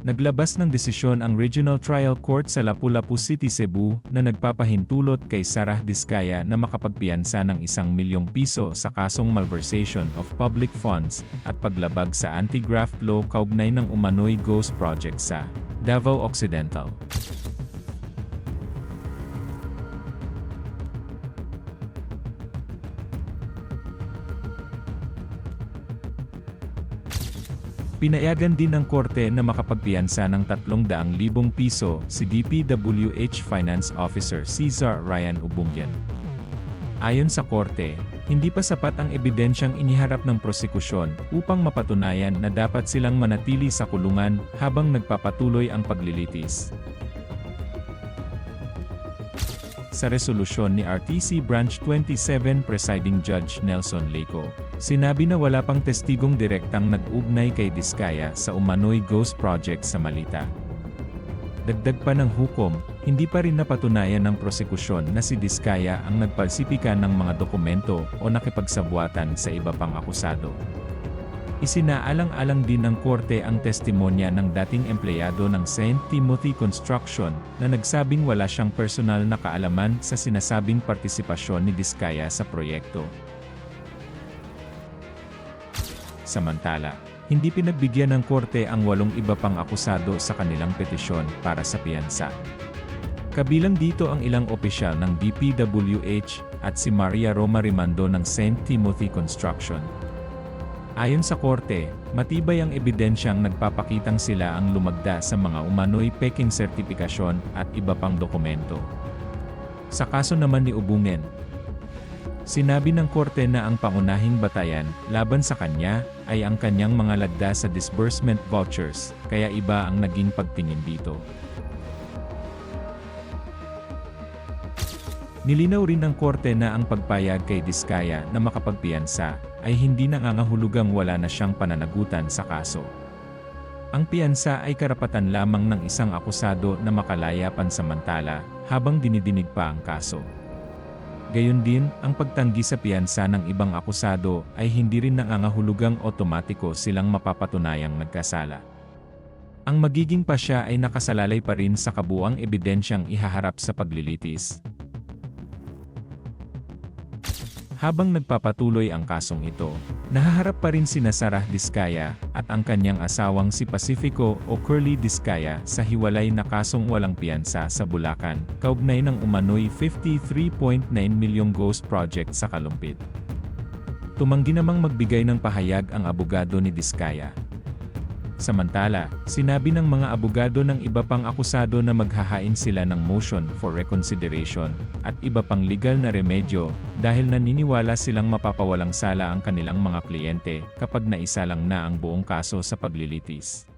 Naglabas ng desisyon ang Regional Trial Court sa Lapu-Lapu City, Cebu na nagpapahintulot kay Sarah Diskaya na makapagpiyansa ng 1 milyong piso sa kasong malversation of public funds at paglabag sa anti-graft law kaugnay ng umano'y ghost project sa Davao Occidental. Pinayagan din ng korte na makapagpiyansa ng 300,000 piso si DPWH Finance Officer Cesar Ryan Ubungian. Ayon sa korte, hindi pa sapat ang ebidensyang iniharap ng prosekusyon upang mapatunayan na dapat silang manatili sa kulungan habang nagpapatuloy ang paglilitis. Sa resolusyon ni RTC Branch 27 Presiding Judge Nelson Leco, sinabi na wala pang testigong direktang nag-ugnay kay Diskaya sa umano'y ghost project sa Malita. Dagdag pa ng hukom, hindi pa rin napatunayan ng prosekusyon na si Diskaya ang nagpalsipika ng mga dokumento o nakipagsabuatan sa iba pang akusado. Isinaalang-alang din ng korte ang testimonya ng dating empleyado ng St. Timothy Construction na nagsabing wala siyang personal na kaalaman sa sinasabing partisipasyon ni Diskaya sa proyekto. Samantala, hindi pinagbigyan ng korte ang 8 iba pang akusado sa kanilang petisyon para sa piyansa. Kabilang dito ang ilang opisyal ng DPWH at si Maria Roma Rimando ng St. Timothy Construction. Ayon sa korte, matibay ang ebidensyang nagpapakitang sila ang lumagda sa mga umano'y peking sertipikasyon at iba pang dokumento. Sa kaso naman ni Ubungen, sinabi ng korte na ang pangunahing batayan laban sa kanya ay ang kanyang mga lagda sa disbursement vouchers, kaya iba ang naging pagtingin dito. Nilinaw rin ng korte na ang pagpayag kay Diskaya na makapagpiyansa ay hindi nangangahulugang wala na siyang pananagutan sa kaso. Ang piyansa ay karapatan lamang ng isang akusado na makalaya pansamantala habang dinidinig pa ang kaso. Gayon din, ang pagtanggi sa piyansa ng ibang akusado ay hindi rin nangangahulugang otomatiko silang mapapatunayang nagkasala. Ang magiging pasya ay nakasalalay pa rin sa kabuuang ebidensyang ihaharap sa paglilitis. Habang nagpapatuloy ang kasong ito, nahaharap pa rin sina Sarah Diskaya at ang kanyang asawang si Pacifico o Curly Diskaya sa hiwalay na kasong walang piyansa sa Bulacan, kaugnay ng umano'y 53.9 milyong ghost project sa Kalumpit. Tumanggi namang magbigay ng pahayag ang abogado ni Diskaya. Samantala, sinabi ng mga abogado ng iba pang akusado na maghahain sila ng motion for reconsideration at iba pang legal na remedyo dahil naniniwala silang mapapawalang sala ang kanilang mga kliyente kapag naisalang na ang buong kaso sa paglilitis.